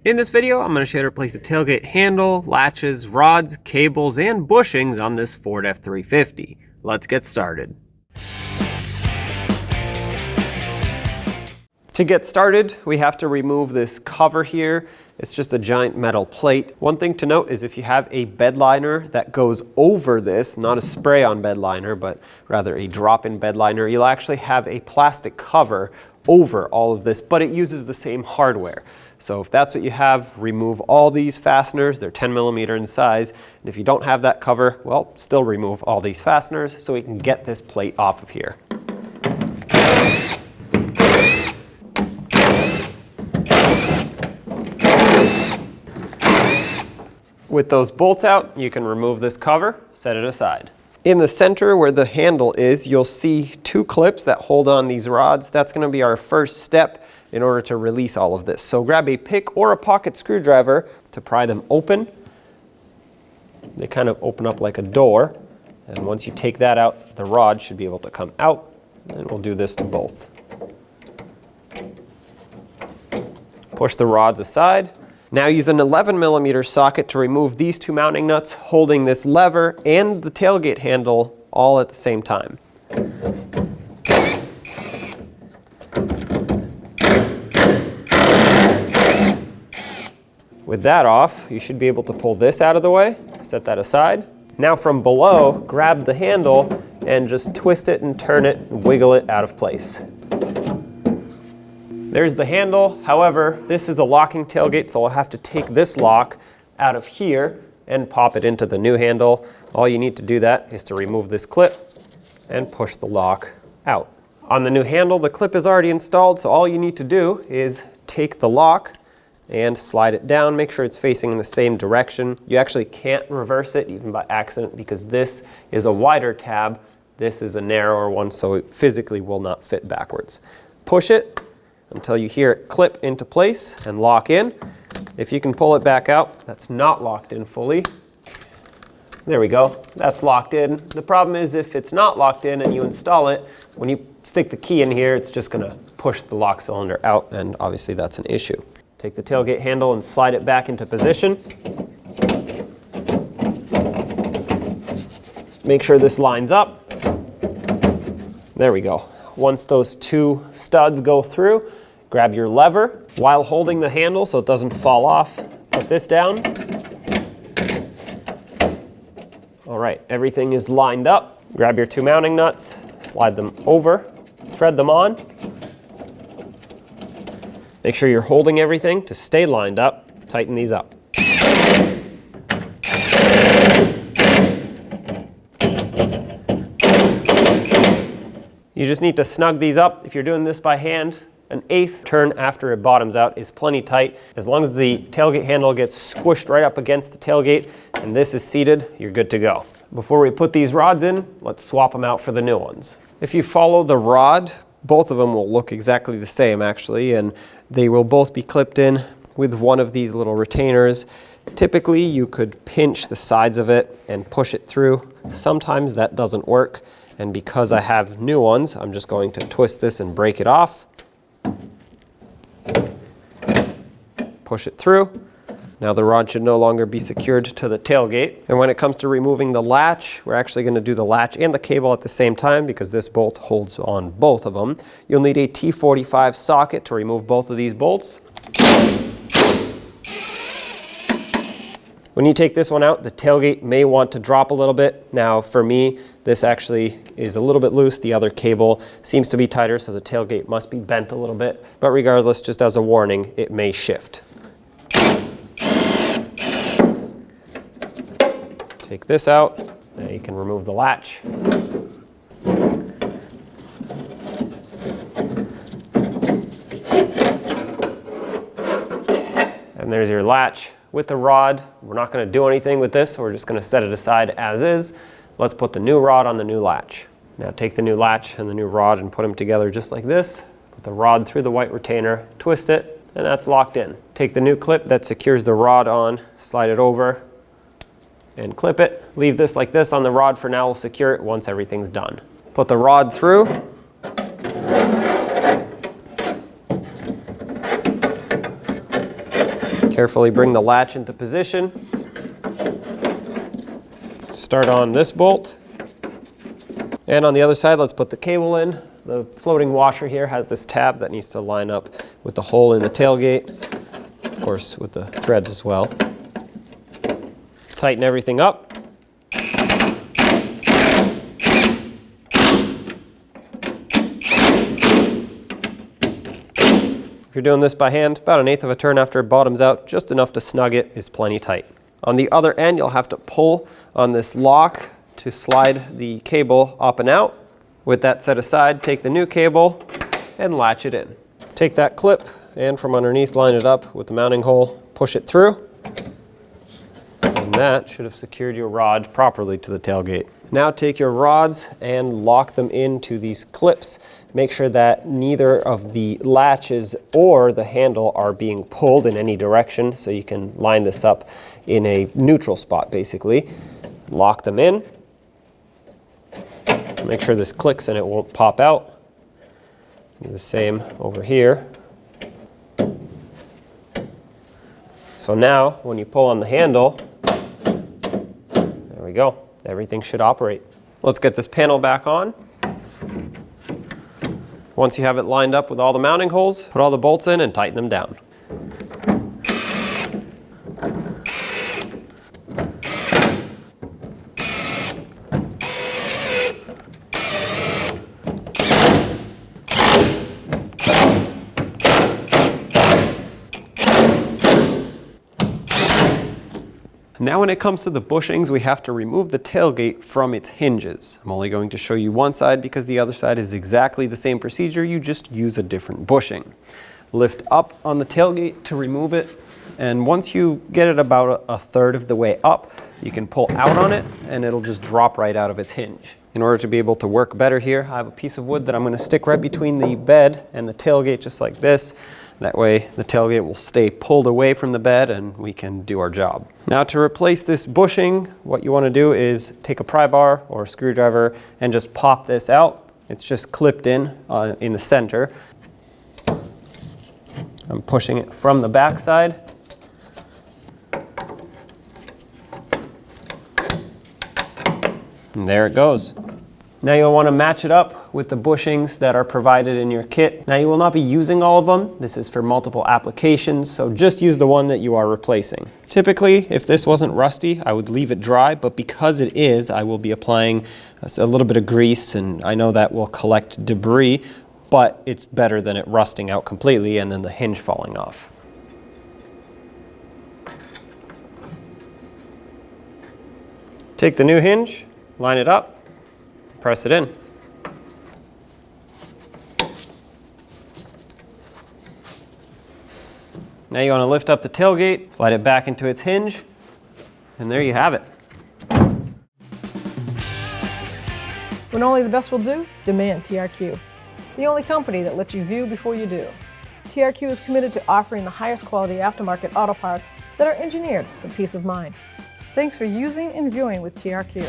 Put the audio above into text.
In this video, I'm going to show you how to place the tailgate handle, latches, rods, cables, and bushings on this Ford F-350. Let's get started. To get started, we have to remove this cover here. It's just a giant metal plate. One thing to note is if you have a bed liner that goes over this, not a spray-on bed liner, but rather a drop-in bed liner, you'll actually have a plastic cover over all of this, but it uses the same hardware. So if that's what you have, remove all these fasteners. They're 10 millimeter in size. And if you don't have that cover, well, still remove all these fasteners so we can get this plate off of here. With those bolts out, you can remove this cover, set it aside. In the center where the handle is, you'll see two clips that hold on these rods. That's going to be our first step in order to release all of this. So grab a pick or a pocket screwdriver to pry them open. They kind of open up like a door. And once you take that out, the rod should be able to come out. And we'll do this to both. Push the rods aside. Now use an 11 millimeter socket to remove these two mounting nuts holding this lever and the tailgate handle all at the same time. With that off, you should be able to pull this out of the way, set that aside. Now from below, grab the handle and just twist it and turn it and wiggle it out of place. There's the handle. However, this is a locking tailgate, so I'll have to take this lock out of here and pop it into the new handle. All you need to do that is to remove this clip and push the lock out. On the new handle, the clip is already installed, so all you need to do is take the lock and slide it down. Make sure it's facing in the same direction. You actually can't reverse it even by accident because this is a wider tab. This is a narrower one, so it physically will not fit backwards. Push it until you hear it clip into place and lock in. If you can pull it back out, that's not locked in fully. There we go, that's locked in. The problem is if it's not locked in and you install it, when you stick the key in here, it's just gonna push the lock cylinder out, and obviously that's an issue. Take the tailgate handle and slide it back into position. Make sure this lines up. There we go. Once those two studs go through, grab your lever while holding the handle so it doesn't fall off. Put this down. All right, everything is lined up. Grab your two mounting nuts, slide them over, thread them on. Make sure you're holding everything to stay lined up. Tighten these up. You just need to snug these up. If you're doing this by hand, an 1/8 turn after it bottoms out is plenty tight. As long as the tailgate handle gets squished right up against the tailgate and this is seated, you're good to go. Before we put these rods in, let's swap them out for the new ones. If you follow the rod, both of them will look exactly the same actually, and they will both be clipped in with one of these little retainers. Typically, you could pinch the sides of it and push it through. Sometimes that doesn't work, and because I have new ones, I'm just going to twist this and break it off. Push it through. Now the rod should no longer be secured to the tailgate. And when it comes to removing the latch, we're actually going to do the latch and the cable at the same time because this bolt holds on both of them. You'll need a T45 socket to remove both of these bolts. When you take this one out, the tailgate may want to drop a little bit. Now for me, this actually is a little bit loose. The other cable seems to be tighter, so the tailgate must be bent a little bit. But regardless, just as a warning, it may shift. Take this out. Now you can remove the latch. And there's your latch with the rod. We're not going to do anything with this, so we're just going to set it aside as is. Let's put the new rod on the new latch. Now take the new latch and the new rod and put them together just like this. Put the rod through the white retainer, twist it, and that's locked in. Take the new clip that secures the rod on, slide it over, and clip it. Leave this like this on the rod for now. We'll secure it once everything's done. Put the rod through. Carefully bring the latch into position. Start on this bolt. And on the other side, let's put the cable in. The floating washer here has this tab that needs to line up with the hole in the tailgate, of course with the threads as well. Tighten everything up. If you're doing this by hand, about 1/8 of a turn after it bottoms out, just enough to snug it is plenty tight. On the other end, you'll have to pull on this lock to slide the cable up and out. With that set aside, take the new cable and latch it in. Take that clip and from underneath line it up with the mounting hole, push it through, and that should have secured your rod properly to the tailgate. Now take your rods and lock them into these clips. Make sure that neither of the latches or the handle are being pulled in any direction, so you can line this up in a neutral spot basically. Lock them in. Make sure this clicks and it won't pop out. Do the same over here. So now, when you pull on the handle, there we go. Everything should operate. Let's get this panel back on. Once you have it lined up with all the mounting holes, put all the bolts in and tighten them down. Now when it comes to the bushings, we have to remove the tailgate from its hinges. I'm only going to show you one side because the other side is exactly the same procedure, you just use a different bushing. Lift up on the tailgate to remove it, and once you get it about a third of the way up, you can pull out on it and it'll just drop right out of its hinge. In order to be able to work better here, I have a piece of wood that I'm going to stick right between the bed and the tailgate just like this. That way the tailgate will stay pulled away from the bed and we can do our job. Now to replace this bushing, what you want to do is take a pry bar or a screwdriver and just pop this out. It's just clipped in the center. I'm pushing it from the back side. And there it goes. Now you'll want to match it up with the bushings that are provided in your kit. Now you will not be using all of them. This is for multiple applications, so just use the one that you are replacing. Typically, if this wasn't rusty, I would leave it dry, but because it is, I will be applying a little bit of grease, and I know that will collect debris, but it's better than it rusting out completely and then the hinge falling off. Take the new hinge, line it up, press it in. Now you want to lift up the tailgate, slide it back into its hinge, and there you have it. When only the best will do, demand TRQ. The only company that lets you view before you do. TRQ is committed to offering the highest quality aftermarket auto parts that are engineered for peace of mind. Thanks for using and viewing with TRQ.